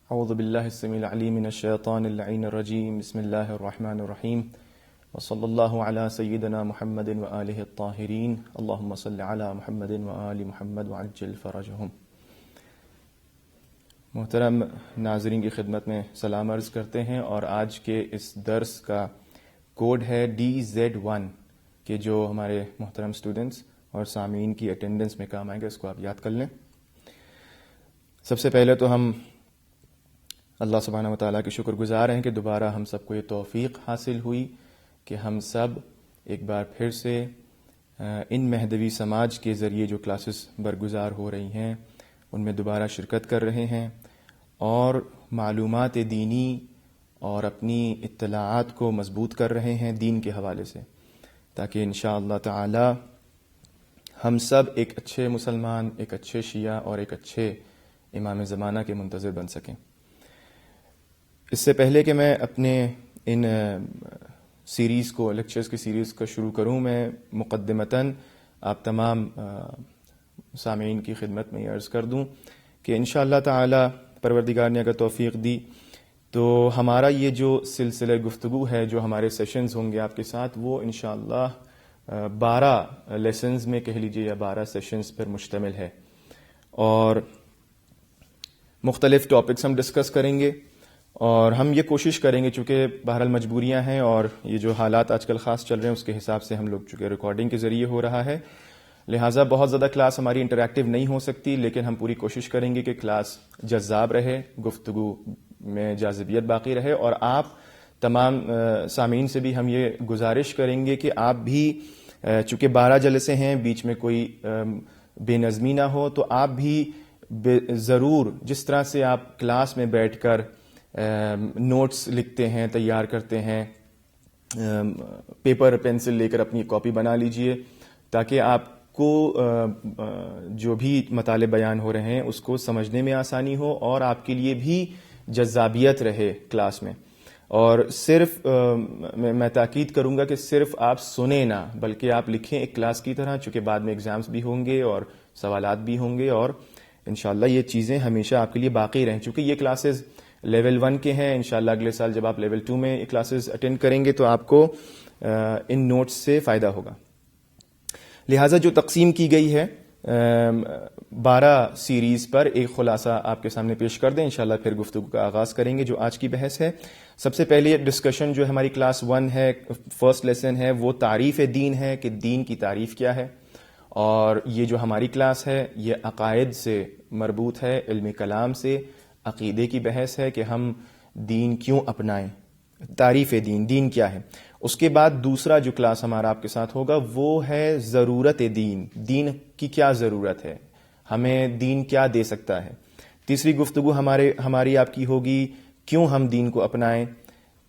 اعوذ باللہ السمیع العلیم من الشیطان اللعین الرجیم بسم اللہ الرحمن الرحیم وصلی اللہ علی سیدنا محمد وآلہ الطاہرین اللہم صل علی محمد وآل محمد وعجل فرجہم۔ محترم ناظرین کی خدمت میں سلام عرض کرتے ہیں، اور آج کے اس درس کا کوڈ ہے DZ1 کہ جو ہمارے محترم اسٹوڈنٹس اور سامعین کی اٹینڈنس میں کام آئے گا، اس کو آپ یاد کر لیں۔ سب سے پہلے تو ہم اللہ سبحانہ وتعالیٰ کے شکر گزار ہیں کہ دوبارہ ہم سب کو یہ توفیق حاصل ہوئی کہ ہم سب ایک بار پھر سے ان مہدوی سماج کے ذریعے جو کلاسز برگزار ہو رہی ہیں ان میں دوبارہ شرکت کر رہے ہیں، اور معلومات دینی اور اپنی اطلاعات کو مضبوط کر رہے ہیں دین کے حوالے سے، تاکہ انشاءاللہ تعالی ہم سب ایک اچھے مسلمان، ایک اچھے شیعہ اور ایک اچھے امام زمانہ کے منتظر بن سکیں۔ اس سے پہلے کہ میں اپنے ان سیریز کو، لیکچرز کی سیریز کو شروع کروں، میں مقدمتاً آپ تمام سامعین کی خدمت میں یہ عرض کر دوں کہ انشاءاللہ تعالی پروردگار نے اگر توفیق دی تو ہمارا یہ جو سلسلہ گفتگو ہے، جو ہمارے سیشنز ہوں گے آپ کے ساتھ، وہ انشاءاللہ 12 لیسنز میں کہہ لیجئے یا 12 سیشنز پر مشتمل ہے، اور مختلف ٹاپکس ہم ڈسکس کریں گے، اور ہم یہ کوشش کریں گے، چونکہ بہرحال مجبوریاں ہیں اور یہ جو حالات آج کل خاص چل رہے ہیں اس کے حساب سے ہم لوگ، چونکہ ریکارڈنگ کے ذریعے ہو رہا ہے، لہٰذا بہت زیادہ کلاس ہماری انٹریکٹیو نہیں ہو سکتی، لیکن ہم پوری کوشش کریں گے کہ کلاس جذاب رہے، گفتگو میں جاذبیت باقی رہے، اور آپ تمام سامعین سے بھی ہم یہ گزارش کریں گے کہ آپ بھی، چونکہ 12 جلسے ہیں، بیچ میں کوئی بے نظمی نہ ہو، تو آپ بھی ضرور جس طرح سے آپ کلاس میں بیٹھ کر نوٹس لکھتے ہیں، تیار کرتے ہیں، پیپر پینسل لے کر اپنی کاپی بنا لیجئے، تاکہ آپ کو جو بھی مطالعے بیان ہو رہے ہیں اس کو سمجھنے میں آسانی ہو، اور آپ کے لیے بھی جذابیت رہے کلاس میں۔ اور صرف میں تاکید کروں گا کہ صرف آپ سنیں نہ، بلکہ آپ لکھیں ایک کلاس کی طرح، چونکہ بعد میں ایگزامز بھی ہوں گے اور سوالات بھی ہوں گے، اور انشاءاللہ یہ چیزیں ہمیشہ آپ کے لیے باقی رہیں، چونکہ یہ کلاسز لیول 1 کے ہیں۔ انشاءاللہ اگلے سال جب آپ لیول 2 میں کلاسز اٹینڈ کریں گے تو آپ کو ان نوٹس سے فائدہ ہوگا۔ لہٰذا جو تقسیم کی گئی ہے 12 سیریز پر، ایک خلاصہ آپ کے سامنے پیش کر دیں، انشاءاللہ پھر گفتگو کا آغاز کریں گے جو آج کی بحث ہے۔ سب سے پہلے ڈسکشن جو ہماری کلاس 1 ہے، فرسٹ لیسن ہے، وہ تعریف دین ہے کہ دین کی تعریف کیا ہے، اور یہ جو ہماری کلاس ہے یہ عقائد سے مربوط ہے، علم کلام سے، عقیدے کی بحث ہے کہ ہم دین کیوں اپنائیں، تعریف دین، دین کیا ہے۔ اس کے بعد دوسرا جو کلاس ہمارا آپ کے ساتھ ہوگا وہ ہے ضرورت دین، دین کی کیا ضرورت ہے، ہمیں دین کیا دے سکتا ہے۔ تیسری گفتگو ہماری آپ کی ہوگی کیوں ہم دین کو اپنائیں۔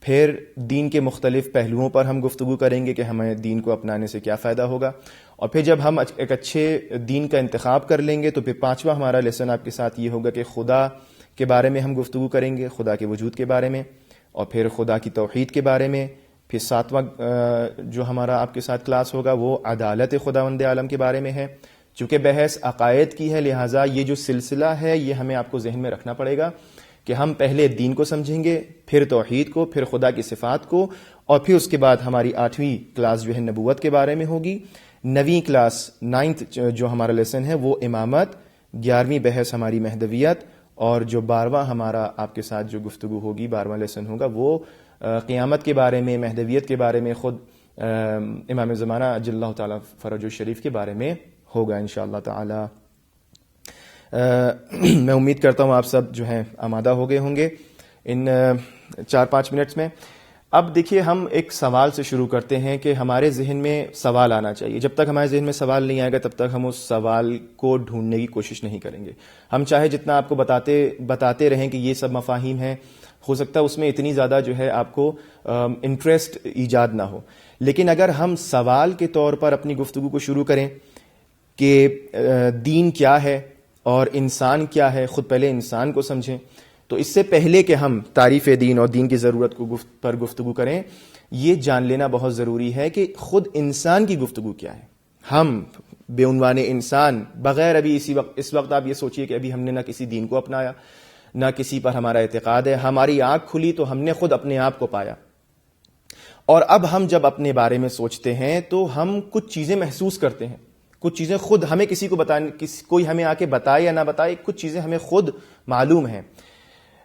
پھر دین کے مختلف پہلوؤں پر ہم گفتگو کریں گے کہ ہمیں دین کو اپنانے سے کیا فائدہ ہوگا، اور پھر جب ہم ایک اچھے دین کا انتخاب کر لیں گے تو پھر 5واں ہمارا لیسن آپ کے ساتھ یہ ہوگا کہ خدا کے بارے میں ہم گفتگو کریں گے، خدا کے وجود کے بارے میں، اور پھر خدا کی توحید کے بارے میں۔ پھر 7واں جو ہمارا آپ کے ساتھ کلاس ہوگا وہ عدالت خداوند عالم کے بارے میں ہے۔ چونکہ بحث عقائد کی ہے، لہٰذا یہ جو سلسلہ ہے یہ ہمیں آپ کو ذہن میں رکھنا پڑے گا کہ ہم پہلے دین کو سمجھیں گے، پھر توحید کو، پھر خدا کی صفات کو، اور پھر اس کے بعد ہماری 8ویں کلاس جو ہے نبوت کے بارے میں ہوگی۔ 9ویں کلاس 9th جو ہمارا لیسن ہے وہ امامت، 11ویں بحث ہماری مہدویت، اور جو 12واں ہمارا آپ کے ساتھ جو گفتگو ہوگی، 12واں لیسن ہوگا وہ قیامت کے بارے میں، مہدویت کے بارے میں، خود امام زمانہ عجل اللہ تعالیٰ فرج الشریف کے بارے میں ہوگا انشاءاللہ تعالی۔ میں امید کرتا ہوں آپ سب جو ہیں آمادہ ہو گئے ہوں گے ان 4-5 منٹس میں۔ اب دیکھیے ہم ایک سوال سے شروع کرتے ہیں کہ ہمارے ذہن میں سوال آنا چاہیے. جب تک ہمارے ذہن میں سوال نہیں آئے گا تب تک ہم اس سوال کو ڈھونڈنے کی کوشش نہیں کریں گے. ہم چاہے جتنا آپ کو بتاتے رہیں کہ یہ سب مفاہیم ہیں، ہو سکتا ہے اس میں اتنی زیادہ جو ہے آپ کو انٹرسٹ ایجاد نہ ہو، لیکن اگر ہم سوال کے طور پر اپنی گفتگو کو شروع کریں کہ دین کیا ہے اور انسان کیا ہے، خود پہلے انسان کو سمجھیں. تو اس سے پہلے کہ ہم تعریف دین اور دین کی ضرورت پر گفتگو کریں، یہ جان لینا بہت ضروری ہے کہ خود انسان کی گفتگو کیا ہے. ہم بے عنوان انسان بغیر ابھی اس وقت آپ یہ سوچئے کہ ابھی ہم نے نہ کسی دین کو اپنایا نہ کسی پر ہمارا اعتقاد ہے. ہماری آنکھ کھلی تو ہم نے خود اپنے آپ کو پایا، اور اب ہم جب اپنے بارے میں سوچتے ہیں تو ہم کچھ چیزیں محسوس کرتے ہیں، کچھ چیزیں خود ہمیں کسی کو کوئی ہمیں آ کے بتائے یا نہ بتائے، کچھ چیزیں ہمیں خود معلوم ہیں.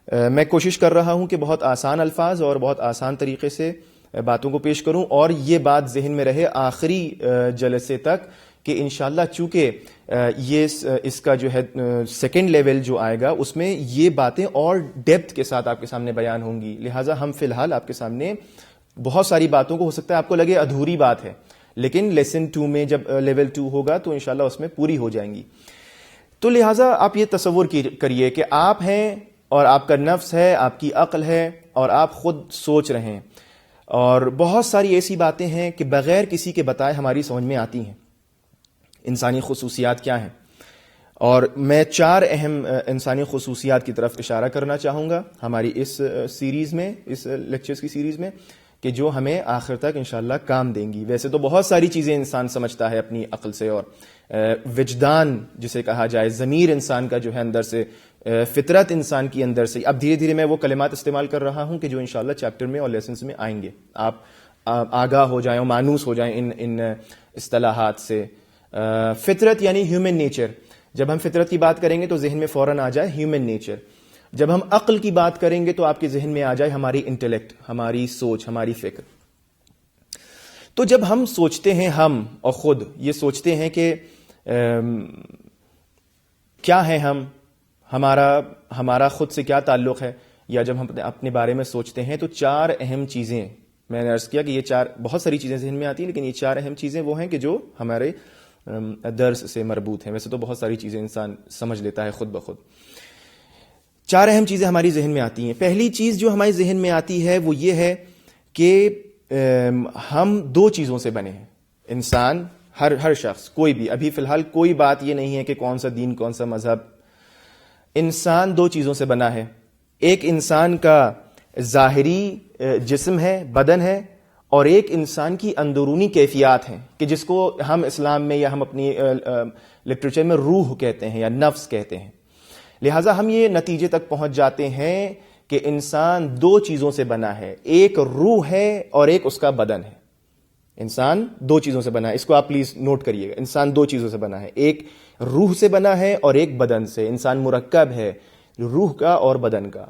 میں کوشش کر رہا ہوں کہ بہت آسان الفاظ اور بہت آسان طریقے سے باتوں کو پیش کروں، اور یہ بات ذہن میں رہے آخری جلسے تک کہ انشاءاللہ چونکہ یہ اس کا جو ہے سیکنڈ لیول جو آئے گا اس میں یہ باتیں اور ڈیپتھ کے ساتھ آپ کے سامنے بیان ہوں گی. لہٰذا ہم فی الحال آپ کے سامنے بہت ساری باتوں کو ہو سکتا ہے آپ کو لگے ادھوری بات ہے، لیکن لیسن 2 میں جب لیول 2 ہوگا تو انشاءاللہ اس میں پوری ہو جائیں گی. تو لہٰذا آپ یہ تصور کریے کہ آپ ہیں اور آپ کا نفس ہے، آپ کی عقل ہے، اور آپ خود سوچ رہے ہیں، اور بہت ساری ایسی باتیں ہیں کہ بغیر کسی کے بتائے ہماری سمجھ میں آتی ہیں. انسانی خصوصیات کیا ہیں؟ اور میں 4 اہم انسانی خصوصیات کی طرف اشارہ کرنا چاہوں گا ہماری اس سیریز میں، اس لیکچرز کی سیریز میں، کہ جو ہمیں آخر تک انشاءاللہ کام دیں گی. ویسے تو بہت ساری چیزیں انسان سمجھتا ہے اپنی عقل سے، اور وجدان جسے کہا جائے، ضمیر انسان کا جو ہے اندر سے، فطرت انسان کی اندر سے. اب دھیرے دھیرے میں وہ کلمات استعمال کر رہا ہوں کہ جو انشاءاللہ چیپٹر میں اور لیسنز میں آئیں گے، آپ آگاہ ہو جائیں اور مانوس ہو جائیں ان اصطلاحات سے. فطرت یعنی ہیومن نیچر. جب ہم فطرت کی بات کریں گے تو ذہن میں فوراً آ جائے ہیومن نیچر. جب ہم عقل کی بات کریں گے تو آپ کے ذہن میں آ جائے ہماری انٹلیکٹ، ہماری سوچ، ہماری فکر. تو جب ہم سوچتے ہیں، ہم اور خود یہ سوچتے ہیں کہ کیا ہے ہمارا خود سے کیا تعلق ہے، یا جب ہم اپنے بارے میں سوچتے ہیں تو 4 اہم چیزیں، میں نے عرض کیا کہ یہ 4 بہت ساری چیزیں ذہن میں آتی ہیں، لیکن یہ 4 اہم چیزیں وہ ہیں کہ جو ہمارے درس سے مربوط ہیں. ویسے تو بہت ساری چیزیں انسان سمجھ لیتا ہے خود بخود. 4 اہم چیزیں ہماری ذہن میں آتی ہیں. پہلی چیز جو ہمارے ذہن میں آتی ہے وہ یہ ہے کہ ہم 2 چیزوں سے بنے ہیں. انسان، ہر شخص، کوئی بھی، ابھی فی الحال کوئی بات یہ نہیں ہے کہ کون سا دین، کون سا مذہب. انسان 2 چیزوں سے بنا ہے. ایک انسان کا ظاہری جسم ہے، بدن ہے، اور ایک انسان کی اندرونی کیفیات ہیں کہ جس کو ہم اسلام میں یا ہم اپنی لٹریچر میں روح کہتے ہیں یا نفس کہتے ہیں. لہٰذا ہم یہ نتیجے تک پہنچ جاتے ہیں کہ انسان 2 چیزوں سے بنا ہے، ایک روح ہے اور ایک اس کا بدن ہے. انسان 2 چیزوں سے بنا ہے، اس کو آپ پلیز نوٹ کریے گا. انسان 2 چیزوں سے بنا ہے، ایک روح سے بنا ہے اور ایک بدن سے. انسان مرکب ہے روح کا اور بدن کا.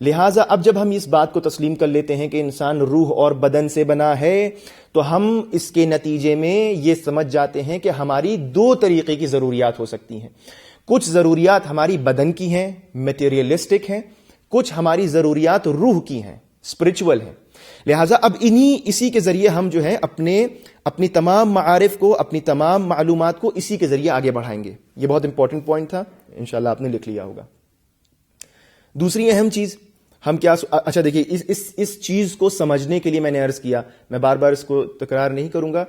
لہٰذا اب جب ہم اس بات کو تسلیم کر لیتے ہیں کہ انسان روح اور بدن سے بنا ہے تو ہم اس کے نتیجے میں یہ سمجھ جاتے ہیں کہ ہماری 2 طریقے کی ضروریات ہو سکتی ہیں. کچھ ضروریات ہماری بدن کی ہیں، میٹیریلسٹک ہیں، کچھ ہماری ضروریات روح کی ہیں، اسپرچول ہیں. لہٰذا اب اسی کے ذریعے ہم جو ہے اپنی تمام معارف کو، اپنی تمام معلومات کو اسی کے ذریعے آگے بڑھائیں گے. یہ بہت امپورٹنٹ پوائنٹ تھا، انشاءاللہ آپ نے لکھ لیا ہوگا. دوسری اہم چیز ہم کیا، اچھا دیکھیے اس چیز کو سمجھنے کے لیے میں نے عرض کیا، میں بار بار اس کو تکرار نہیں کروں گا،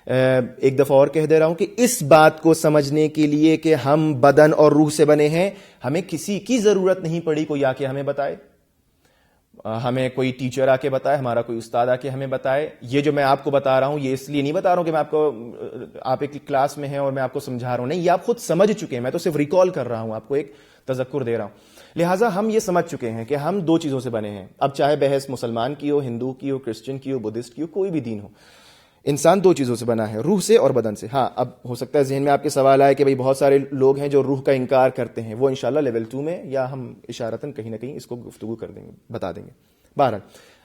ایک دفعہ اور کہہ دے رہا ہوں کہ اس بات کو سمجھنے کے لیے کہ ہم بدن اور روح سے بنے ہیں، ہمیں کسی کی ضرورت نہیں پڑی کوئی آ کے ہمیں بتائے، ہمیں کوئی ٹیچر آ کے بتائے، ہمارا کوئی استاد آ کے ہمیں بتائے. یہ جو میں آپ کو بتا رہا ہوں یہ اس لیے نہیں بتا رہا ہوں کہ آپ ایک کلاس میں ہیں اور میں آپ کو سمجھا رہا ہوں، نہیں، یہ آپ خود سمجھ چکے ہیں، میں تو صرف ریکال کر رہا ہوں، آپ کو ایک تذکر دے رہا ہوں. لہٰذا ہم یہ سمجھ چکے ہیں کہ ہم 2 چیزوں سے بنے ہیں. اب چاہے بحث مسلمان کی ہو، ہندو کی ہو، کرسچن کی ہو، بدھسٹ کی ہو، کوئی بھی دین ہو، انسان 2 چیزوں سے بنا ہے، روح سے اور بدن سے. ہاں، اب ہو سکتا ہے ذہن میں آپ کے سوال آئے کہ بھئی بہت سارے لوگ ہیں جو روح کا انکار کرتے ہیں، وہ انشاءاللہ لیول 2 میں یا ہم اشارتاً کہیں نہ کہیں اس کو گفتگو کر دیں گے، بتا دیں گے. بہرحال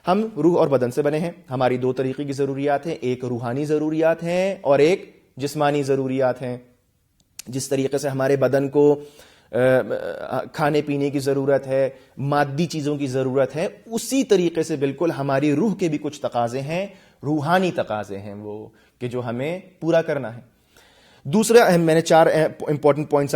ہم روح اور بدن سے بنے ہیں. ہماری 2 طریقے کی ضروریات ہیں، ایک روحانی ضروریات ہیں اور ایک جسمانی ضروریات ہیں. جس طریقے سے ہمارے بدن کو کھانے پینے کی ضرورت ہے, مادی چیزوں کی ضرورت ہے, اسی طریقے سے بالکل ہماری روح کے بھی کچھ تقاضے ہیں, روحانی تقاضے ہیں وہ, کہ جو ہمیں پورا کرنا ہے. دوسرا میں نے 4 امپورٹنٹ پوائنٹس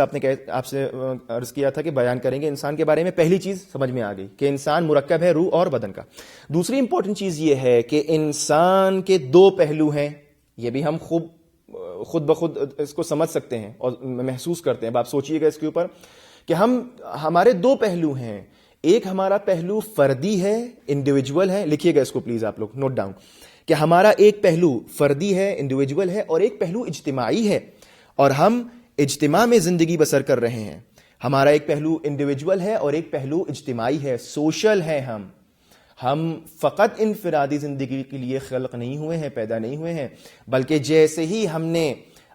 آپ سے عرض کیا تھا کہ بیان کریں گے انسان کے بارے میں. پہلی چیز سمجھ میں آ گئی کہ انسان مرکب ہے روح اور بدن کا. دوسری امپورٹنٹ چیز یہ ہے کہ انسان کے 2 پہلو ہیں. یہ بھی ہم خود بخود اس کو سمجھ سکتے ہیں اور محسوس کرتے ہیں. اب آپ سوچئے گا اس کے اوپر کہ ہمارے 2 پہلو ہیں. ایک ہمارا پہلو فردی ہے, انڈیویجول ہے. لکھیے گا اس کو پلیز آپ لوگ نوٹ ڈاؤن, کہ ہمارا ایک پہلو فردی ہے, انڈیویجول ہے, اور ایک پہلو اجتماعی ہے, اور ہم اجتماع میں زندگی بسر کر رہے ہیں. ہمارا ایک پہلو انڈیویجول ہے اور ایک پہلو اجتماعی ہے, سوشل ہے. ہم فقط انفرادی زندگی کے لیے خلق نہیں ہوئے ہیں, پیدا نہیں ہوئے ہیں, بلکہ جیسے ہی ہم نے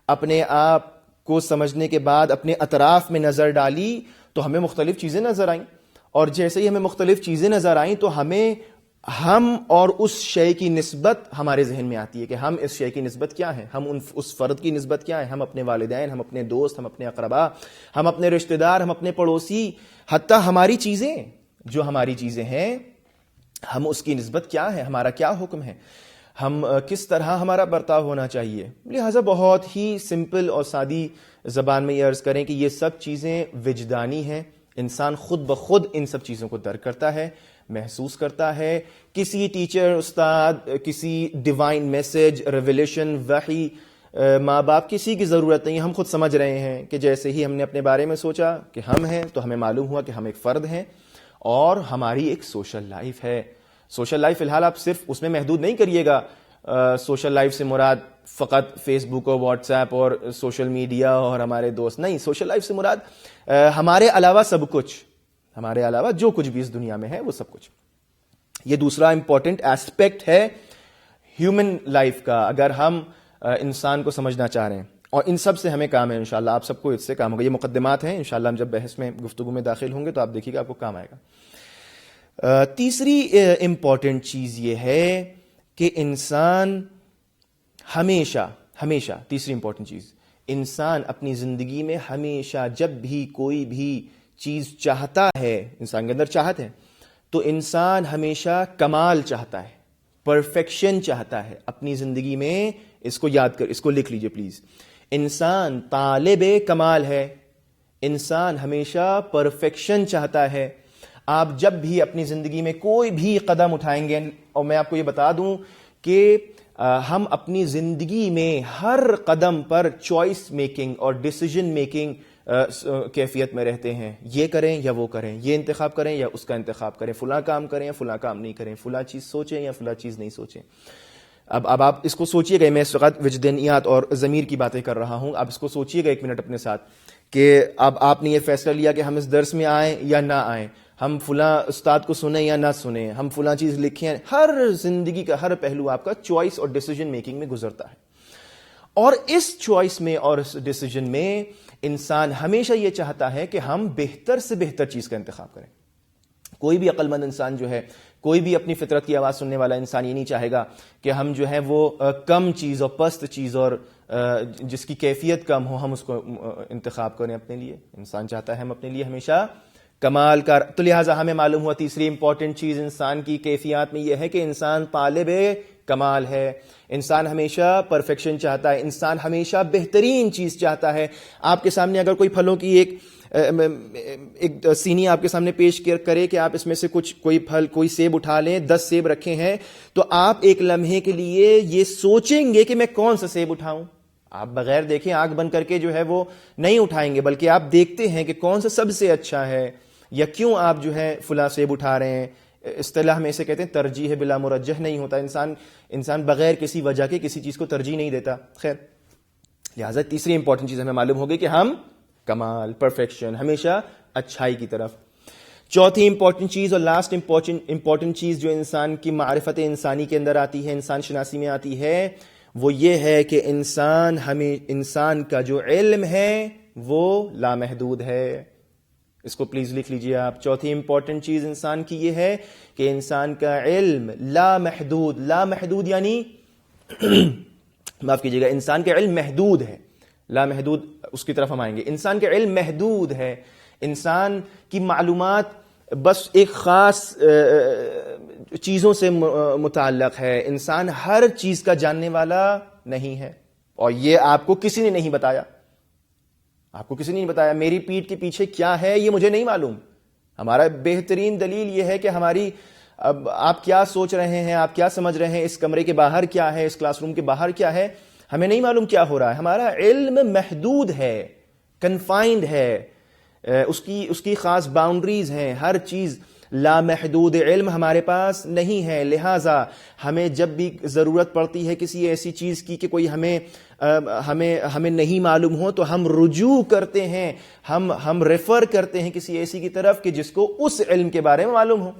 اپنے آپ کو سمجھنے کے بعد اپنے اطراف میں نظر ڈالی تو ہمیں مختلف چیزیں نظر آئیں, اور جیسے ہی ہمیں مختلف چیزیں نظر آئیں تو ہم اور اس شے کی نسبت ہمارے ذہن میں آتی ہے کہ ہم اس شے کی نسبت کیا ہے, ہم اس فرد کی نسبت کیا ہے. ہم اپنے والدین, ہم اپنے دوست, ہم اپنے اقربا, ہم اپنے رشتہ دار, ہم اپنے پڑوسی, حتیٰ ہماری چیزیں, جو ہماری چیزیں ہیں, ہم اس کی نسبت کیا ہے, ہمارا کیا حکم ہے, ہم کس طرح ہمارا برتاؤ ہونا چاہیے. لہٰذا بہت ہی سمپل اور سادی زبان میں یہ عرض کریں کہ یہ سب چیزیں وجدانی ہیں. انسان خود بخود ان سب چیزوں کو درک کرتا ہے, محسوس کرتا ہے. کسی ٹیچر, استاد, کسی ڈیوائن میسج, ریویلیشن, وحی, ماں باپ, کسی کی ضرورت نہیں. ہم خود سمجھ رہے ہیں کہ جیسے ہی ہم نے اپنے بارے میں سوچا کہ ہم ہیں تو ہمیں معلوم ہوا کہ ہم ایک فرد ہیں اور ہماری ایک سوشل لائف ہے. سوشل لائف فی الحال آپ صرف اس میں محدود نہیں کریے گا. سوشل لائف سے مراد فقط فیس بک اور واٹس ایپ اور سوشل میڈیا اور ہمارے دوست نہیں. سوشل لائف سے مراد ہمارے علاوہ سب کچھ, ہمارے علاوہ جو کچھ بھی اس دنیا میں ہے وہ سب کچھ. یہ دوسرا امپورٹنٹ ایسپیکٹ ہے ہیومن لائف کا, اگر ہم انسان کو سمجھنا چاہ رہے ہیں. اور ان سب سے ہمیں کام ہے انشاءاللہ, آپ سب کو اس سے کام ہوگا. یہ مقدمات ہیں, انشاءاللہ ہم جب بحث میں, گفتگو میں داخل ہوں گے تو آپ دیکھیے گا آپ کو کام آئے گا. تیسری امپورٹنٹ چیز یہ ہے کہ انسان ہمیشہ, تیسری امپورٹنٹ چیز, انسان اپنی زندگی میں ہمیشہ جب بھی کوئی بھی چیز چاہتا ہے, انسان کے اندر چاہت ہے, تو انسان ہمیشہ کمال چاہتا ہے, پرفیکشن چاہتا ہے اپنی زندگی میں. اس کو یاد کر, اس کو لکھ لیجئے پلیز. انسان طالب کمال ہے, انسان ہمیشہ پرفیکشن چاہتا ہے. آپ جب بھی اپنی زندگی میں کوئی بھی قدم اٹھائیں گے, اور میں آپ کو یہ بتا دوں کہ ہم اپنی زندگی میں ہر قدم پر چوائس میکنگ اور ڈیسیجن میکنگ کیفیت میں رہتے ہیں. یہ کریں یا وہ کریں, یہ انتخاب کریں یا اس کا انتخاب کریں, فلاں کام کریں یا فلاں کام نہیں کریں, فلاں چیز سوچیں یا فلاں چیز نہیں سوچیں. اب آپ اس کو سوچئے گا, میں اس وقت وجدانیات اور ضمیر کی باتیں کر رہا ہوں. آپ اس کو سوچئے گا 1 منٹ اپنے ساتھ کہ اب آپ نے یہ فیصلہ لیا کہ ہم اس درس میں آئیں یا نہ آئیں, ہم فلاں استاد کو سنیں یا نہ سنیں, ہم فلاں چیز لکھیں. ہر زندگی کا ہر پہلو آپ کا چوائس اور ڈیسیجن میکنگ میں گزرتا ہے. اور اس چوائس میں اور اس ڈیسیجن میں انسان ہمیشہ یہ چاہتا ہے کہ ہم بہتر سے بہتر چیز کا انتخاب کریں. کوئی بھی عقل مند انسان جو ہے, کوئی بھی اپنی فطرت کی آواز سننے والا انسان یہ نہیں چاہے گا کہ ہم جو ہے وہ کم چیز اور پست چیز اور جس کی کیفیت کم ہو ہم اس کو انتخاب کریں اپنے لیے. انسان چاہتا ہے ہم اپنے لیے ہمیشہ کمال کا. تو لہٰذا ہمیں معلوم ہوا تیسری امپورٹنٹ چیز انسان کی کیفیات میں یہ ہے کہ انسان طالب کمال ہے, انسان ہمیشہ پرفیکشن چاہتا ہے, انسان ہمیشہ بہترین چیز چاہتا ہے. آپ کے سامنے اگر کوئی پھلوں کی ایک سینی آپ کے سامنے پیش کرے کہ آپ اس میں سے کوئی پھل, کوئی سیب اٹھا لیں, 10 سیب رکھے ہیں, تو آپ ایک لمحے کے لیے یہ سوچیں گے کہ میں کون سا سیب اٹھاؤں. آپ بغیر دیکھیں آنکھ بند کر کے جو ہے وہ نہیں اٹھائیں گے, بلکہ آپ دیکھتے ہیں کہ کون سا سب سے اچھا ہے, یا کیوں آپ جو ہے فلاں سیب اٹھا رہے ہیں. اصطلاح میں اسے کہتے ہیں ترجیح بلا مرجح نہیں ہوتا. انسان بغیر کسی وجہ کے کسی چیز کو ترجیح نہیں دیتا. خیر, لہٰذا تیسری امپورٹنٹ چیز ہمیں معلوم ہوگی کہ ہم کمال, پرفیکشن, ہمیشہ اچھائی کی طرف. چوتھی امپورٹنٹ چیز اور لاسٹ امپورٹنٹ چیز جو انسان کی معرفت انسانی کے اندر آتی ہے, انسان شناسی میں آتی ہے, وہ یہ ہے کہ انسان کا جو علم ہے وہ لامحدود ہے. اس کو پلیز لکھ لیجئے آپ. چوتھی امپورٹنٹ چیز انسان کی یہ ہے کہ انسان کا علم لامحدود. لامحدود یعنی معاف کیجیے گا, انسان کا علم محدود ہے. لامحدود اس کی طرف ہم آئیں گے. انسان کا علم محدود ہے, انسان کی معلومات بس ایک خاص چیزوں سے متعلق ہے. انسان ہر چیز کا جاننے والا نہیں ہے, اور یہ آپ کو کسی نے نہیں بتایا. آپ کو کسی نے نہیں بتایا میری پیٹھ کے پیچھے کیا ہے, یہ مجھے نہیں معلوم. ہمارا بہترین دلیل یہ ہے کہ ہماری اب آپ کیا سوچ رہے ہیں, آپ کیا سمجھ رہے ہیں, اس کمرے کے باہر کیا ہے, اس کلاس روم کے باہر کیا ہے, ہمیں نہیں معلوم کیا ہو رہا ہے. ہمارا علم محدود ہے, کنفائنڈ ہے, اس کی خاص باؤنڈریز ہیں. ہر چیز لامحدود علم ہمارے پاس نہیں ہے. لہٰذا ہمیں جب بھی ضرورت پڑتی ہے کسی ایسی چیز کی کہ کوئی ہمیں نہیں معلوم ہو, تو ہم رجوع کرتے ہیں, ہم ریفر کرتے ہیں کسی ایسی کی طرف کہ جس کو اس علم کے بارے میں معلوم ہو.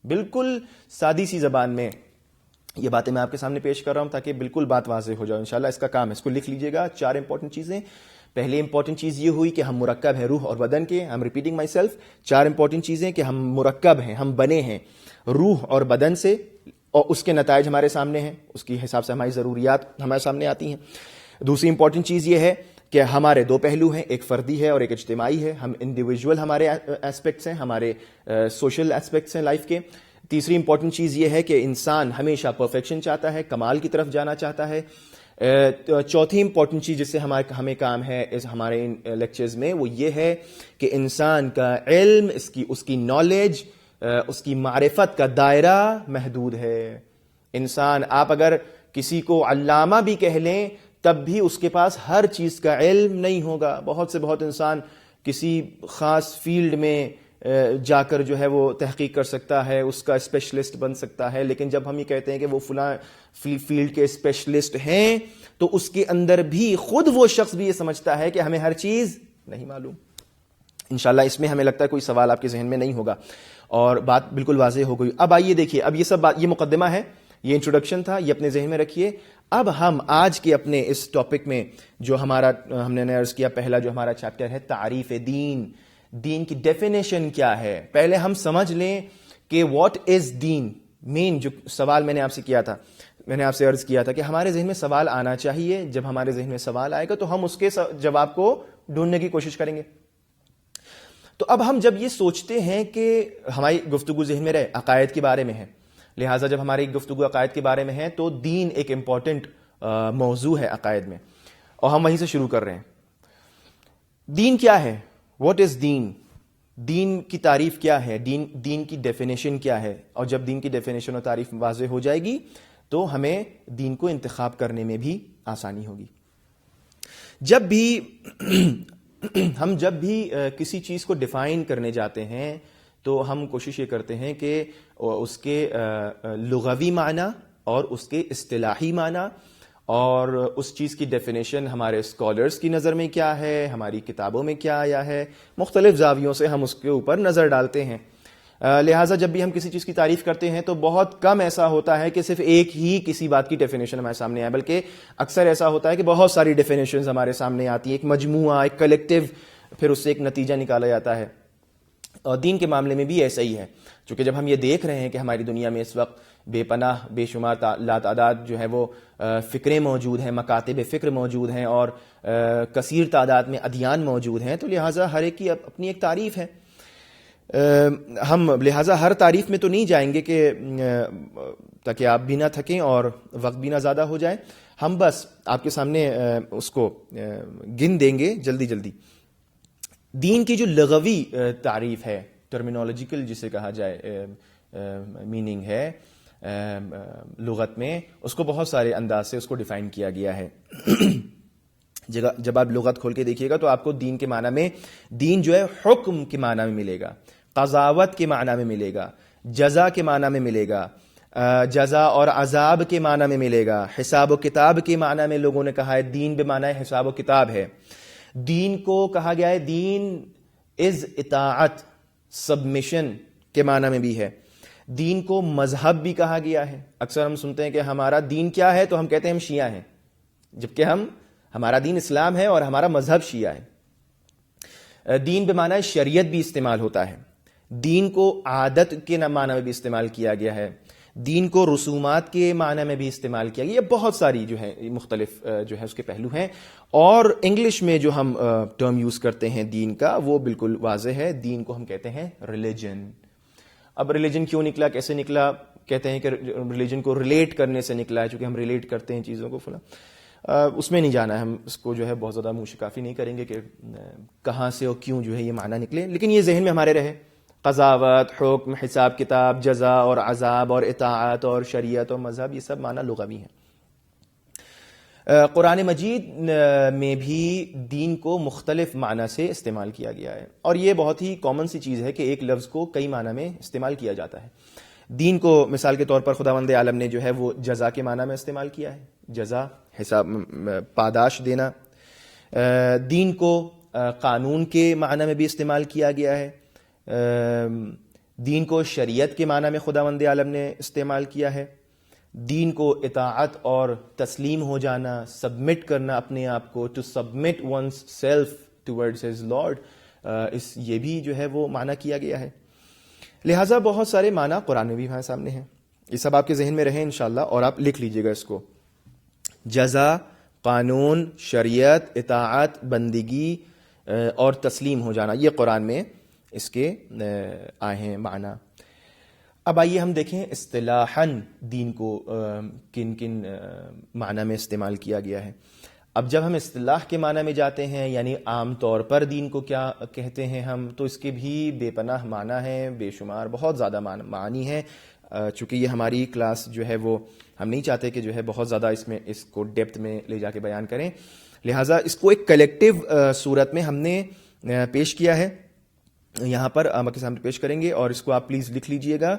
بالکل سادی سی زبان میں یہ باتیں میں آپ کے سامنے پیش کر رہا ہوں تاکہ بالکل بات واضح ہو جائے. انشاءاللہ اس کا کام ہے, اس کو لکھ لیجئے گا. 4 امپورٹنٹ چیزیں. پہلی امپورٹنٹ چیز یہ ہوئی کہ ہم مرکب ہیں روح اور بدن کے. I'm repeating myself. 4 امپورٹنٹ چیزیں کہ ہم مرکب ہیں, ہم بنے ہیں روح اور بدن سے, اور اس کے نتائج ہمارے سامنے ہیں, اس کی حساب سے ہماری ضروریات ہمارے سامنے آتی ہیں. دوسری امپورٹنٹ چیز یہ ہے کہ ہمارے 2 پہلو ہیں, ایک فردی ہے اور ایک اجتماعی ہے. ہم انڈیویجول ہمارے ایسپیکٹس ہیں, ہمارے سوشل ایسپیکٹس ہیں لائف کے. تیسری امپورٹنٹ چیز یہ ہے کہ انسان ہمیشہ پرفیکشن چاہتا ہے, کمال کی طرف جانا چاہتا ہے. چوتھی امپورٹنٹ چیز جس سے ہمیں کام ہے ہمارے لیکچرز میں, وہ یہ ہے کہ انسان کا علم, اس کی نالج, اس کی معرفت کا دائرہ محدود ہے. انسان, آپ اگر کسی کو علامہ بھی کہہ لیں تب بھی اس کے پاس ہر چیز کا علم نہیں ہوگا. بہت انسان کسی خاص فیلڈ میں جا کر جو ہے وہ تحقیق کر سکتا ہے, اس کا اسپیشلسٹ بن سکتا ہے, لیکن جب ہم یہ کہتے ہیں کہ وہ فلاں فیلڈ کے اسپیشلسٹ ہیں تو اس کے اندر بھی خود وہ شخص بھی یہ سمجھتا ہے کہ ہمیں ہر چیز نہیں معلوم. انشاءاللہ اس میں ہمیں لگتا ہے کوئی سوال آپ کے ذہن میں نہیں ہوگا اور بات بالکل واضح ہو گئی. اب آئیے دیکھیے, اب یہ سب بات, یہ مقدمہ ہے, یہ انٹروڈکشن تھا, یہ اپنے ذہن میں رکھیے. اب ہم آج کے اپنے اس ٹاپک میں جو ہم نے عرض کیا, پہلا جو ہمارا چیپٹر ہے تعریف دین. دین کی ڈیفینیشن کیا ہے, پہلے ہم سمجھ لیں کہ واٹ از دین. مین جو سوال میں نے آپ سے کیا تھا, میں نے آپ سے عرض کیا تھا کہ ہمارے ذہن میں سوال آنا چاہیے. جب ہمارے ذہن میں سوال آئے گا تو ہم اس کے جواب کو ڈھونڈنے کی کوشش کریں گے. تو اب ہم جب یہ سوچتے ہیں کہ ہماری گفتگو ذہن میں رہے عقائد کے بارے میں ہے, لہٰذا جب ہماری گفتگو عقائد کے بارے میں ہے تو دین ایک امپورٹنٹ موضوع ہے عقائد میں, اور ہم وہیں سے شروع کر رہے ہیں. دین کیا ہے, واٹ از دین, دین کی تعریف کیا ہے, دین کی ڈیفینیشن کیا ہے. اور جب دین کی ڈیفینیشن اور تعریف واضح ہو جائے گی تو ہمیں دین کو انتخاب کرنے میں بھی آسانی ہوگی. جب بھی کسی چیز کو ڈیفائن کرنے جاتے ہیں تو ہم کوشش یہ کرتے ہیں کہ اس کے لغوی معنی اور اس کے اصطلاحی معنی اور اس چیز کی ڈیفینیشن ہمارے اسکالرز کی نظر میں کیا ہے, ہماری کتابوں میں کیا آیا ہے, مختلف زاویوں سے ہم اس کے اوپر نظر ڈالتے ہیں. لہٰذا جب بھی ہم کسی چیز کی تعریف کرتے ہیں تو بہت کم ایسا ہوتا ہے کہ صرف ایک ہی کسی بات کی ڈیفینیشن ہمارے سامنے آئے, بلکہ اکثر ایسا ہوتا ہے کہ بہت ساری ڈیفینیشنز ہمارے سامنے آتی ہیں, ایک مجموعہ, ایک کلیکٹیو, پھر اس سے ایک نتیجہ نکالا جاتا ہے. اور دین کے معاملے میں بھی ایسا ہی ہے, چونکہ جب ہم یہ دیکھ رہے ہیں کہ ہماری دنیا میں اس وقت بے پناہ بے شمار لاتعداد جو ہے وہ فکریں موجود ہیں, مکاتب فکر موجود ہیں, اور کثیر تعداد میں ادیان موجود ہیں, تو لہٰذا ہر ایک کی اپنی ایک تعریف ہے. ہم لہٰذا ہر تعریف میں تو نہیں جائیں گے کہ تاکہ آپ بھی نہ تھکیں اور وقت بھی نہ زیادہ ہو جائے. ہم بس آپ کے سامنے اس کو گن دیں گے جلدی. دین کی جو لغوی تعریف ہے, ٹرمینالوجیکل جسے کہا جائے میننگ ہے لغت میں, اس کو بہت سارے انداز سے اس کو ڈیفائن کیا گیا ہے. جب آپ لغت کھول کے دیکھیے گا تو آپ کو دین کے معنی میں, دین جو ہے حکم کے معنی میں ملے گا, قضاوت کے معنی میں ملے گا, جزا کے معنی میں ملے گا, جزا اور عذاب کے معنی میں ملے گا, حساب و کتاب کے معنی میں لوگوں نے کہا ہے دین بمعنی حساب و کتاب ہے. دین کو کہا گیا ہے دین از اطاعت, سبمیشن کے معنی میں بھی ہے. دین کو مذہب بھی کہا گیا ہے. اکثر ہم سنتے ہیں کہ ہمارا دین کیا ہے تو ہم کہتے ہیں ہم شیعہ ہیں, جبکہ ہمارا دین اسلام ہے اور ہمارا مذہب شیعہ ہے. دین بمعنی شریعت بھی استعمال ہوتا ہے. دین کو عادت کے معنی میں بھی استعمال کیا گیا ہے. دین کو رسومات کے معنی میں بھی استعمال کیا گیا. یہ بہت ساری جو ہے مختلف جو ہے اس کے پہلو ہیں. اور انگلش میں جو ہم ٹرم یوز کرتے ہیں دین کا وہ بالکل واضح ہے. دین کو ہم کہتے ہیں ریلیجن. اب ریلیجن کیوں نکلا, کیسے نکلا؟ کہتے ہیں کہ ریلیجن کو ریلیٹ کرنے سے نکلا ہے, چونکہ ہم ریلیٹ کرتے ہیں چیزوں کو فلاں. اس میں نہیں جانا ہے, ہم اس کو جو ہے بہت زیادہ منہ شکافی نہیں کریں گے کہ کہاں سے اور کیوں جو ہے یہ معنی نکلے, لیکن یہ ذہن میں ہمارے رہے. قضاوت, حکم, حساب کتاب, جزا اور عذاب اور اطاعت اور شریعت اور مذہب, یہ سب معنی لغوی ہیں. قرآن مجید میں بھی دین کو مختلف معنی سے استعمال کیا گیا ہے, اور یہ بہت ہی کامن سی چیز ہے کہ ایک لفظ کو کئی معنی میں استعمال کیا جاتا ہے. دین کو مثال کے طور پر خداوند عالم نے جو ہے وہ جزا کے معنی میں استعمال کیا ہے, جزا حساب پاداش دینا. دین کو قانون کے معنی میں بھی استعمال کیا گیا ہے. دین کو شریعت کے معنی میں خداوند عالم نے استعمال کیا ہے. دین کو اطاعت اور تسلیم ہو جانا, سبمٹ کرنا اپنے آپ کو, to submit one's self towards his lord, یہ بھی جو ہے وہ معنی کیا گیا ہے. لہٰذا بہت سارے معنی قرآن میں بھی ہمارے سامنے ہیں. یہ سب آپ کے ذہن میں رہیں انشاءاللہ, اور آپ لکھ لیجئے گا اس کو. جزا, قانون, شریعت, اطاعت, بندگی اور تسلیم ہو جانا, یہ قرآن میں اس کے آئے ہیں معنی. اب آئیے ہم دیکھیں اصطلاحاً دین کو کن کن معنی میں استعمال کیا گیا ہے. اب جب ہم اصطلاح کے معنی میں جاتے ہیں, یعنی عام طور پر دین کو کیا کہتے ہیں ہم, تو اس کے بھی بے پناہ معنی ہیں, بے شمار, بہت زیادہ معانی ہیں. چونکہ یہ ہماری کلاس جو ہے وہ ہم نہیں چاہتے کہ جو ہے بہت زیادہ اس کو ڈیپتھ میں لے جا کے بیان کریں, لہٰذا اس کو ایک کلیکٹیو صورت میں ہم نے پیش کیا ہے. یہاں پر آپ کے سامنے پیش کریں گے, اور اس کو آپ پلیز لکھ لیجئے گا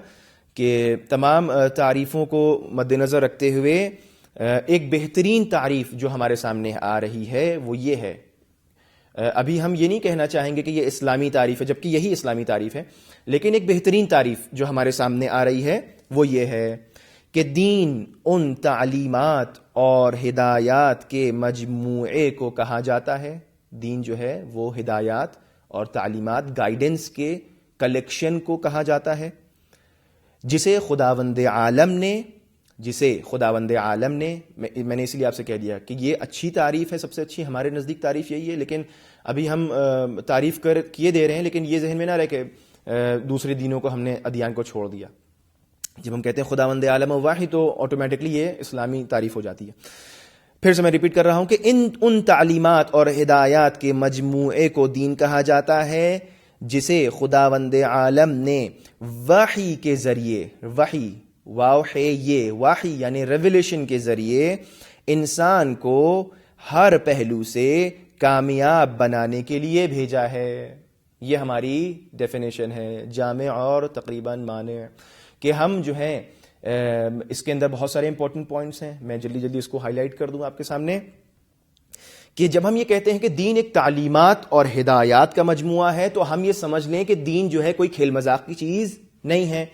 کہ تمام تعریفوں کو مد نظر رکھتے ہوئے ایک بہترین تعریف جو ہمارے سامنے آ رہی ہے وہ یہ ہے. ابھی ہم یہ نہیں کہنا چاہیں گے کہ یہ اسلامی تعریف ہے, جبکہ یہی اسلامی تعریف ہے, لیکن ایک بہترین تعریف جو ہمارے سامنے آ رہی ہے وہ یہ ہے کہ دین ان تعلیمات اور ہدایات کے مجموعے کو کہا جاتا ہے. دین جو ہے وہ ہدایات اور تعلیمات, گائیڈنس کے کلیکشن کو کہا جاتا ہے, جسے خداوند عالم نے میں نے اس لیے آپ سے کہہ دیا کہ یہ اچھی تعریف ہے, سب سے اچھی ہمارے نزدیک تعریف یہی ہے, لیکن ابھی ہم تعریف کیے دے رہے ہیں, لیکن یہ ذہن میں نہ رہے کہ دوسرے دینوں کو ہم نے ادیان کو چھوڑ دیا. جب ہم کہتے ہیں خداوند عالم واحد تو آٹومیٹکلی یہ اسلامی تعریف ہو جاتی ہے. پھر سے میں ریپیٹ کر رہا ہوں کہ ان تعلیمات اور ہدایات کے مجموعے کو دین کہا جاتا ہے جسے خداوند عالم نے وحی کے ذریعے, وحی یعنی ریویلیشن کے ذریعے انسان کو ہر پہلو سے کامیاب بنانے کے لیے بھیجا ہے. یہ ہماری ڈیفینیشن ہے جامع اور تقریباً مانع, کہ ہم جو ہیں اس کے اندر بہت سارے امپورٹنٹ پوائنٹس ہیں. میں جلدی اس کو ہائی لائٹ کر دوں آپ کے سامنے کہ جب ہم یہ کہتے ہیں کہ دین ایک تعلیمات اور ہدایات کا مجموعہ ہے, تو ہم یہ سمجھ لیں کہ دین جو ہے کوئی کھیل مذاق کی چیز نہیں ہے.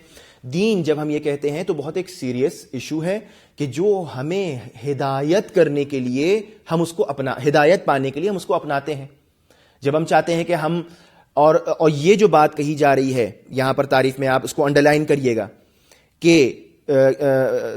دین جب ہم یہ کہتے ہیں تو بہت ایک سیریس ایشو ہے کہ جو ہمیں ہدایت کرنے کے لیے ہم اس کو ہدایت پانے کے لیے ہم اس کو اپناتے ہیں. جب ہم چاہتے ہیں کہ ہم اور یہ جو بات کہی جا رہی ہے یہاں پر تعریف میں, آپ اس کو انڈر لائن کریے گا کہ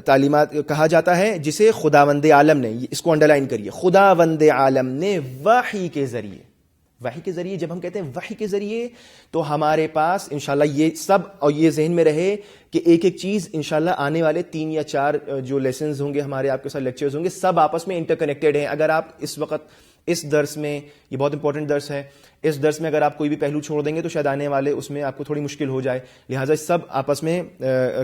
تعلیمات کہا جاتا ہے جسے خداوند عالم نے, اس کو انڈر لائن کریے, خداوند عالم نے وحی کے ذریعے جب ہم کہتے ہیں وحی کے ذریعے تو ہمارے پاس انشاءاللہ یہ سب, اور یہ ذہن میں رہے کہ ایک چیز انشاءاللہ آنے والے 3 یا 4 جو لیسنز ہوں گے ہمارے آپ کے ساتھ لیکچرز ہوں گے, سب آپس میں انٹر کنیکٹڈ ہیں. اگر آپ اس وقت اس درس میں, یہ بہت امپورٹنٹ درس ہے, اس درس میں اگر آپ کوئی بھی پہلو چھوڑ دیں گے تو شاید آنے والے اس میں آپ کو تھوڑی مشکل ہو جائے, لہٰذا سب آپس میں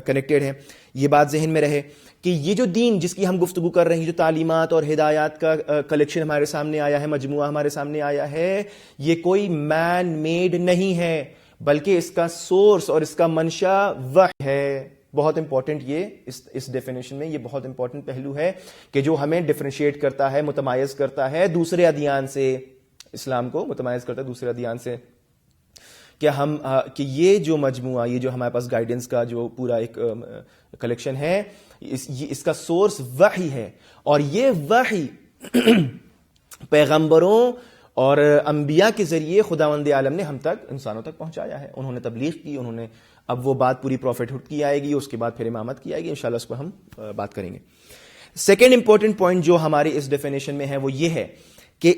کنیکٹڈ ہیں. یہ بات ذہن میں رہے کہ یہ جو دین جس کی ہم گفتگو کر رہے ہیں, جو تعلیمات اور ہدایات کا کلیکشن ہمارے سامنے آیا ہے, مجموعہ ہمارے سامنے آیا ہے, یہ کوئی مین میڈ نہیں ہے, بلکہ اس کا سورس اور اس کا منشا وحی ہے. بہت امپورٹنٹ, یہ اس ڈیفینیشن میں یہ بہت امپورٹنٹ پہلو ہے کہ جو ہمیں ڈفرینشیٹ کرتا ہے, متمایز کرتا ہے دوسرے ادیان سے, اسلام کو متمایز کرتا ہے دوسرے ادیان سے, کہ یہ جو مجموعہ, یہ جو ہمارے پاس گائیڈنس کا جو پورا ایک کلیکشن ہے, اس کا سورس وحی ہے. اور یہ وحی پیغمبروں اور انبیاء کے ذریعے خداوند عالم نے ہم تک انسانوں تک پہنچایا ہے. انہوں نے تبلیغ کی, انہوں نے, اب وہ بات پوری پروفیٹہڈ کی آئے گی, اس کے بعد پھر امامت کی آئے گی, انشاءاللہ اس کو ہم بات کریں گے. سیکنڈ امپورٹنٹ پوائنٹ جو ہماری اس ڈیفینیشن میں ہے وہ یہ ہے کہ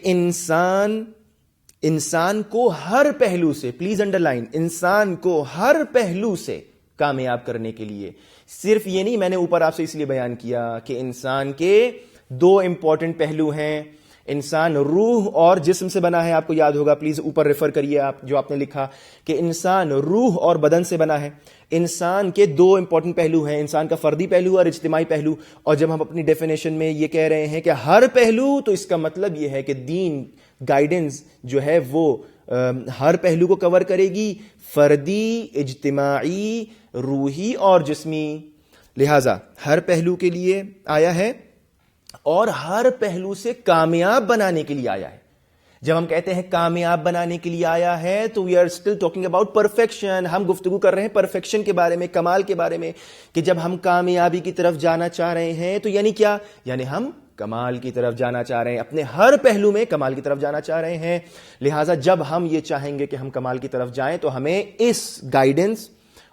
انسان کو ہر پہلو سے, پلیز انڈر لائن, انسان کو ہر پہلو سے کامیاب کرنے کے لیے, صرف یہ نہیں, میں نے اوپر آپ سے اس لیے بیان کیا کہ انسان کے 2 امپورٹنٹ پہلو ہیں. انسان روح اور جسم سے بنا ہے, آپ کو یاد ہوگا, پلیز اوپر ریفر کریے آپ جو آپ نے لکھا کہ انسان روح اور بدن سے بنا ہے. انسان کے 2 امپورٹنٹ پہلو ہیں, انسان کا فردی پہلو اور اجتماعی پہلو. اور جب ہم اپنی ڈیفینیشن میں یہ کہہ رہے ہیں کہ ہر پہلو, تو اس کا مطلب یہ ہے کہ دین گائیڈنس جو ہے وہ ہر پہلو کو کور کرے گی, فردی, اجتماعی, روحی اور جسمی. لہذا ہر پہلو کے لیے آیا ہے اور ہر پہلو سے کامیاب بنانے کے لیے آیا ہے. جب ہم کہتے ہیں کامیاب بنانے کے لیے آیا ہے تو we are still talking about perfection. ہم گفتگو کر رہے ہیں پرفیکشن کے بارے میں, کمال کے بارے میں, کہ جب ہم کامیابی کی طرف جانا چاہ رہے ہیں تو یعنی کیا, یعنی ہم کمال کی طرف جانا چاہ رہے ہیں, اپنے ہر پہلو میں کمال کی طرف جانا چاہ رہے ہیں. لہٰذا جب ہم یہ چاہیں گے کہ ہم کمال کی طرف جائیں تو ہمیں اس گائیڈنس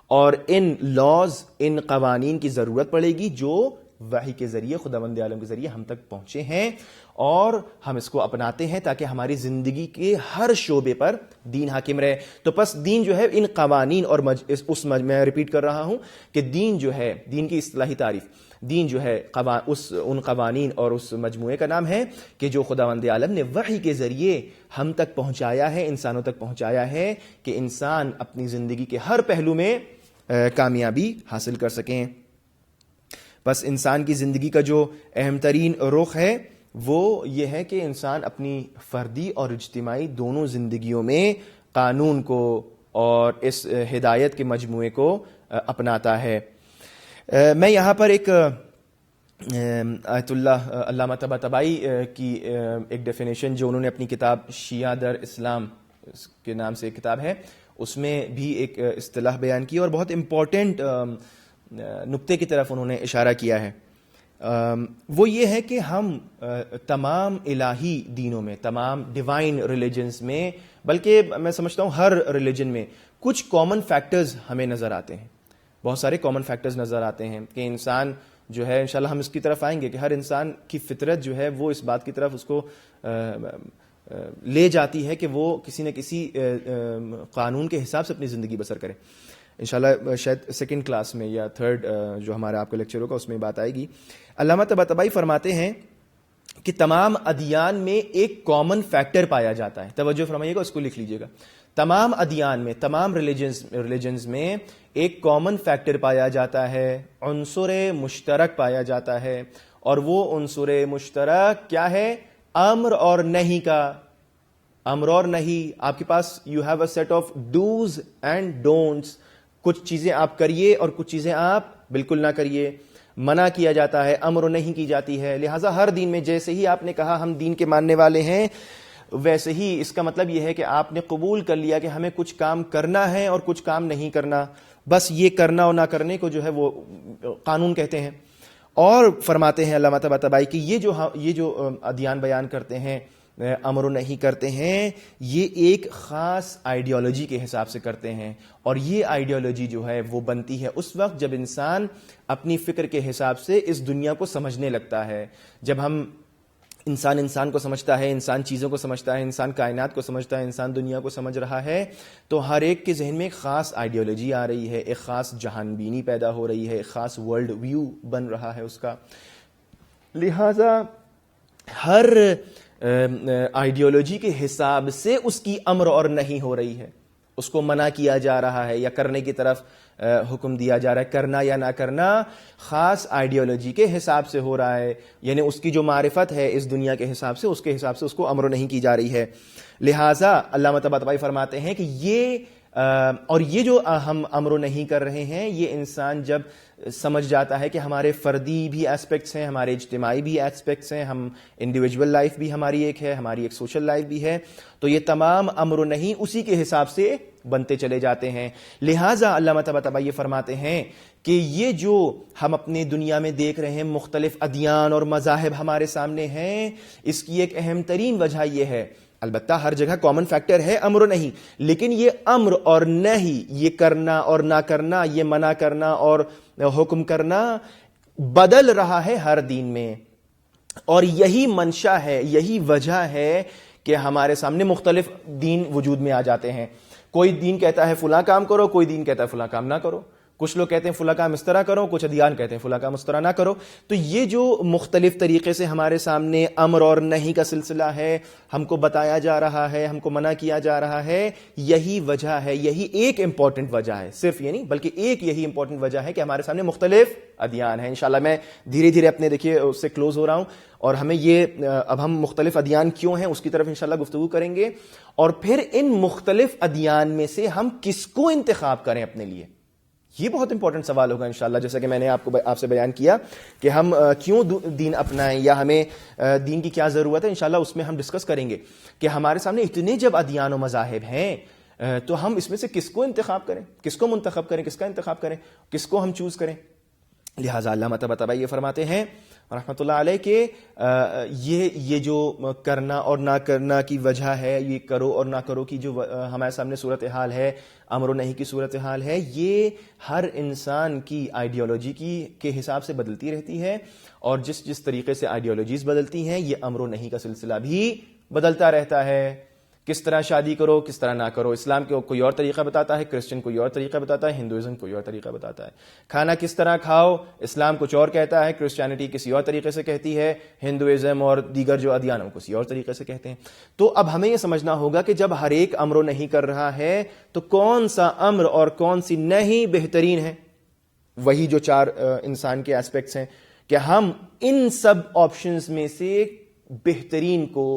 اور ان لاز, ان قوانین کی ضرورت پڑے گی جو وحی کے ذریعے, خداوند عالم کے ذریعے ہم تک پہنچے ہیں, اور ہم اس کو اپناتے ہیں تاکہ ہماری زندگی کے ہر شعبے پر دین حاکم رہے. تو پس دین جو ہے ان قوانین اور میں ریپیٹ کر رہا ہوں کہ دین جو ہے, دین کی اصطلاحی تعریف, دین جو ہے ان قوانین اور اس مجموعے کا نام ہے کہ جو خداوند عالم نے وحی کے ذریعے ہم تک پہنچایا ہے, انسانوں تک پہنچایا ہے, کہ انسان اپنی زندگی کے ہر پہلو میں کامیابی حاصل کر سکیں. بس انسان کی زندگی کا جو اہم ترین رخ ہے وہ یہ ہے کہ انسان اپنی فردی اور اجتماعی دونوں زندگیوں میں قانون کو اور اس ہدایت کے مجموعے کو اپناتا ہے. میں یہاں پر ایک آیت اللہ علامہ طباطبائی کی ایک ڈیفینیشن جو انہوں نے اپنی کتاب شیعہ در اسلام کے نام سے ایک کتاب ہے, اس میں بھی ایک اصطلاح بیان کی اور بہت امپورٹنٹ نقطے کی طرف انہوں نے اشارہ کیا ہے. وہ یہ ہے کہ ہم تمام الہی دینوں میں, تمام ڈیوائن ریلیجنز میں, بلکہ میں سمجھتا ہوں ہر ریلیجن میں کچھ کامن فیکٹرز ہمیں نظر آتے ہیں, بہت سارے کامن فیکٹرز نظر آتے ہیں کہ انسان جو ہے, انشاءاللہ ہم اس کی طرف آئیں گے کہ ہر انسان کی فطرت جو ہے وہ اس بات کی طرف اس کو لے جاتی ہے کہ وہ کسی نہ کسی قانون کے حساب سے اپنی زندگی بسر کرے. انشاءاللہ شاید سیکنڈ کلاس میں یا تھرڈ جو ہمارا آپ کا لیکچر ہوگا اس میں بات آئے گی. علامہ طباطبائی فرماتے ہیں کہ تمام ادیان میں ایک کامن فیکٹر پایا جاتا ہے. توجہ فرمائیے گا, اس کو لکھ لیجئے گا. تمام ادیان میں, تمام ریلیجنز میں ایک کامن فیکٹر پایا جاتا ہے, عنصر مشترک پایا جاتا ہے, اور وہ عنصر مشترک کیا ہے؟ امر اور نہیں کا. امر اور نہیں, آپ کے پاس you have a set of do's and don'ts. کچھ چیزیں آپ کریے اور کچھ چیزیں آپ بالکل نہ کریے. منع کیا جاتا ہے, امر نہیں کی جاتی ہے. لہٰذا ہر دین میں جیسے ہی آپ نے کہا ہم دین کے ماننے والے ہیں, ویسے ہی اس کا مطلب یہ ہے کہ آپ نے قبول کر لیا کہ ہمیں کچھ کام کرنا ہے اور کچھ کام نہیں کرنا. بس یہ کرنا اور نہ کرنے کو جو ہے وہ قانون کہتے ہیں. اور فرماتے ہیں علامہ طباطبائی کہ یہ جو ادیان بیان کرتے ہیں, امر و نہیں کرتے ہیں, یہ ایک خاص آئیڈیالوجی کے حساب سے کرتے ہیں. اور یہ آئیڈیالوجی جو ہے وہ بنتی ہے اس وقت جب انسان اپنی فکر کے حساب سے اس دنیا کو سمجھنے لگتا ہے. جب ہم انسان کو سمجھتا ہے, انسان چیزوں کو سمجھتا ہے, انسان کائنات کو سمجھتا ہے, انسان دنیا کو سمجھ رہا ہے, تو ہر ایک کے ذہن میں ایک خاص آئیڈیالوجی آ رہی ہے, ایک خاص جہان بینی پیدا ہو رہی ہے, ایک خاص ورلڈ ویو بن رہا ہے اس کا. لہذا ہر آئیڈیالوجی کے حساب سے اس کی امر اور نہیں ہو رہی ہے, اس کو منع کیا جا رہا ہے یا کرنے کی طرف حکم دیا جا رہا ہے. کرنا یا نہ کرنا خاص آئیڈیالوجی کے حساب سے ہو رہا ہے, یعنی اس کی جو معرفت ہے اس دنیا کے حساب سے, اس کے حساب سے اس کو امر نہیں کی جا رہی ہے. لہٰذا علامہ طباطبائی فرماتے ہیں کہ یہ جو ہم امر نہیں کر رہے ہیں, یہ انسان جب سمجھ جاتا ہے کہ ہمارے فردی بھی ایسپیکٹس ہیں, ہمارے اجتماعی بھی ایسپیکٹس ہیں, ہم انڈیویجول لائف بھی ہماری ایک ہے, ہماری ایک سوشل لائف بھی ہے, تو یہ تمام امر نہیں اسی کے حساب سے بنتے چلے جاتے ہیں. لہٰذا علامہ طباطبائی یہ فرماتے ہیں کہ یہ جو ہم اپنے دنیا میں دیکھ رہے ہیں مختلف ادیان اور مذاہب ہمارے سامنے ہیں, اس کی ایک اہم ترین وجہ یہ ہے البتہ ہر جگہ کامن فیکٹر ہے امر و نہیں، لیکن یہ امر اور نہیں، یہ کرنا اور نہ کرنا، یہ منع کرنا اور حکم کرنا بدل رہا ہے ہر دین میں. اور یہی منشا ہے، یہی وجہ ہے کہ ہمارے سامنے مختلف دین وجود میں آ جاتے ہیں. کوئی دین کہتا ہے فلاں کام کرو، کوئی دین کہتا ہے فلاں کام نہ کرو. کچھ لوگ کہتے ہیں فلاں کام اس طرح کرو، کچھ ادیان کہتے ہیں فلاں کام اس طرح نہ کرو. تو یہ جو مختلف طریقے سے ہمارے سامنے امر اور نہیں کا سلسلہ ہے، ہم کو بتایا جا رہا ہے، ہم کو منع کیا جا رہا ہے، یہی وجہ ہے، یہی ایک امپورٹنٹ وجہ ہے. صرف یہ نہیں بلکہ ایک یہی امپورٹنٹ وجہ ہے کہ ہمارے سامنے مختلف ادیان ہیں. انشاءاللہ میں دھیرے دھیرے اپنے دیکھیے اس سے کلوز ہو رہا ہوں، اور ہمیں یہ اب ہم مختلف ادیان کیوں ہیں اس کی طرف انشاءاللہ گفتگو کریں گے، اور پھر ان مختلف ادیان میں سے ہم کس کو انتخاب کریں اپنے لیے. یہ بہت امپورٹنٹ سوال ہوگا انشاءاللہ، جیسا کہ میں نے آپ سے بیان کیا کہ ہم کیوں دین اپنائیں یا ہمیں دین کی کیا ضرورت ہے. انشاءاللہ اس میں ہم ڈسکس کریں گے کہ ہمارے سامنے اتنے جب ادیان و مذاہب ہیں تو ہم اس میں سے کس کو انتخاب کریں، کس کو منتخب کریں، کس کا انتخاب کریں، کس کو ہم چوز کریں. لہٰذا علامہ طباطبائی یہ فرماتے ہیں رحمۃ اللہ علیہ کہ یہ جو کرنا اور نہ کرنا کی وجہ ہے، یہ کرو اور نہ کرو کی جو ہمارے سامنے صورتحال ہے، امر و نہیں کی صورتحال ہے، یہ ہر انسان کی آئیڈیالوجی کے حساب سے بدلتی رہتی ہے، اور جس طریقے سے آئیڈیالوجیز بدلتی ہیں، یہ امر و نہیں کا سلسلہ بھی بدلتا رہتا ہے. کس طرح شادی کرو، کس طرح نہ کرو، اسلام کو کوئی اور طریقہ بتاتا ہے، کرسچن کوئی اور طریقہ بتاتا ہے، ہندوازم کوئی اور طریقہ بتاتا ہے. کھانا کس طرح کھاؤ، اسلام کچھ اور کہتا ہے، کرسچینٹی کسی اور طریقے سے کہتی ہے، ہندوازم اور دیگر جو ادیان ہیں کسی اور طریقے سے کہتے ہیں. تو اب ہمیں یہ سمجھنا ہوگا کہ جب ہر ایک امر و نہیں کر رہا ہے تو کون سا امر اور کون سی نہیں بہترین ہے. وہی جو 4 انسان کے ایسپیکٹس ہیں کہ ہم ان سب آپشنز میں سے بہترین کو،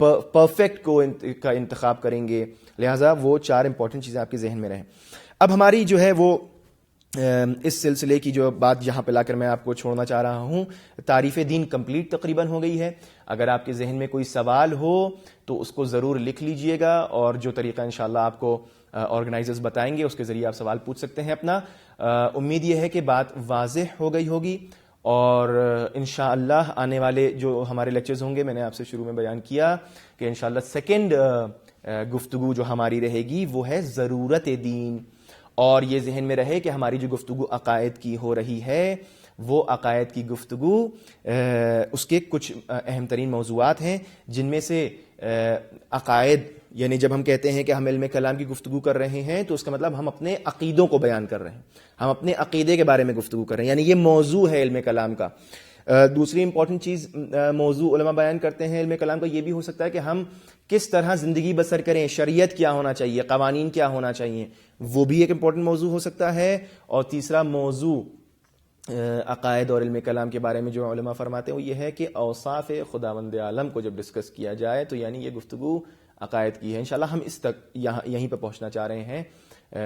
پرفیکٹ کو کا انتخاب کریں گے. لہٰذا وہ 4 امپورٹنٹ چیزیں آپ کے ذہن میں رہیں. اب ہماری جو ہے وہ اس سلسلے کی جو بات یہاں پہ لا کر میں آپ کو چھوڑنا چاہ رہا ہوں، تعریف دین کمپلیٹ تقریباً ہو گئی ہے. اگر آپ کے ذہن میں کوئی سوال ہو تو اس کو ضرور لکھ لیجئے گا، اور جو طریقہ انشاءاللہ آپ کو آرگنائزرز بتائیں گے اس کے ذریعے آپ سوال پوچھ سکتے ہیں اپنا. امید یہ ہے کہ بات واضح ہو گئی ہوگی، اور انشاءاللہ آنے والے جو ہمارے لیکچرز ہوں گے، میں نے آپ سے شروع میں بیان کیا کہ انشاءاللہ سیکنڈ گفتگو جو ہماری رہے گی وہ ہے ضرورت دین. اور یہ ذہن میں رہے کہ ہماری جو گفتگو عقائد کی ہو رہی ہے وہ عقائد کی گفتگو اس کے کچھ اہم ترین موضوعات ہیں، جن میں سے عقائد، یعنی جب ہم کہتے ہیں کہ ہم علم کلام کی گفتگو کر رہے ہیں تو اس کا مطلب ہم اپنے عقیدوں کو بیان کر رہے ہیں، ہم اپنے عقیدے کے بارے میں گفتگو کر رہے ہیں، یعنی یہ موضوع ہے علم کلام کا. دوسری امپورٹنٹ چیز موضوع علماء بیان کرتے ہیں علم کلام کا یہ بھی ہو سکتا ہے کہ ہم کس طرح زندگی بسر کریں، شریعت کیا ہونا چاہیے، قوانین کیا ہونا چاہیے، وہ بھی ایک امپورٹنٹ موضوع ہو سکتا ہے. اور تیسرا موضوع عقائد اور علم کلام کے بارے میں جو علماء فرماتے ہیں وہ یہ ہے کہ اوصاف خداوند عالم کو جب ڈسکس کیا جائے تو یعنی یہ گفتگو عقائد کی ہے. انشاءاللہ ہم اس تک یہیں پہ پہنچنا چاہ رہے ہیں،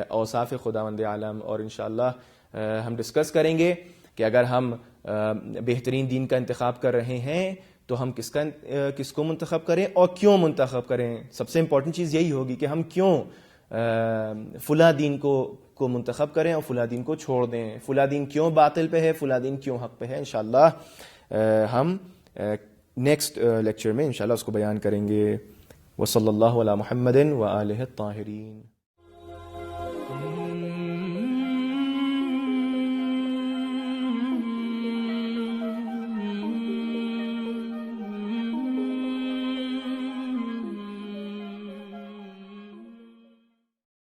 اوصاف خداوند عالم، اور انشاءاللہ ہم ڈسکس کریں گے کہ اگر ہم بہترین دین کا انتخاب کر رہے ہیں تو ہم کس کو منتخب کریں اور کیوں منتخب کریں. سب سے امپورٹنٹ چیز یہی ہوگی کہ ہم کیوں فلاں دین کو منتخب کریں اور فلاں دین کو چھوڑ دیں، فلاں دین کیوں باطل پہ ہے، فلاں دین کیوں حق پہ ہے. انشاءاللہ ہم نیکسٹ لیکچر میں انشاءاللہ اس کو بیان کریں گے. وصلی اللہ علی محمد وآلہ الطاہرین.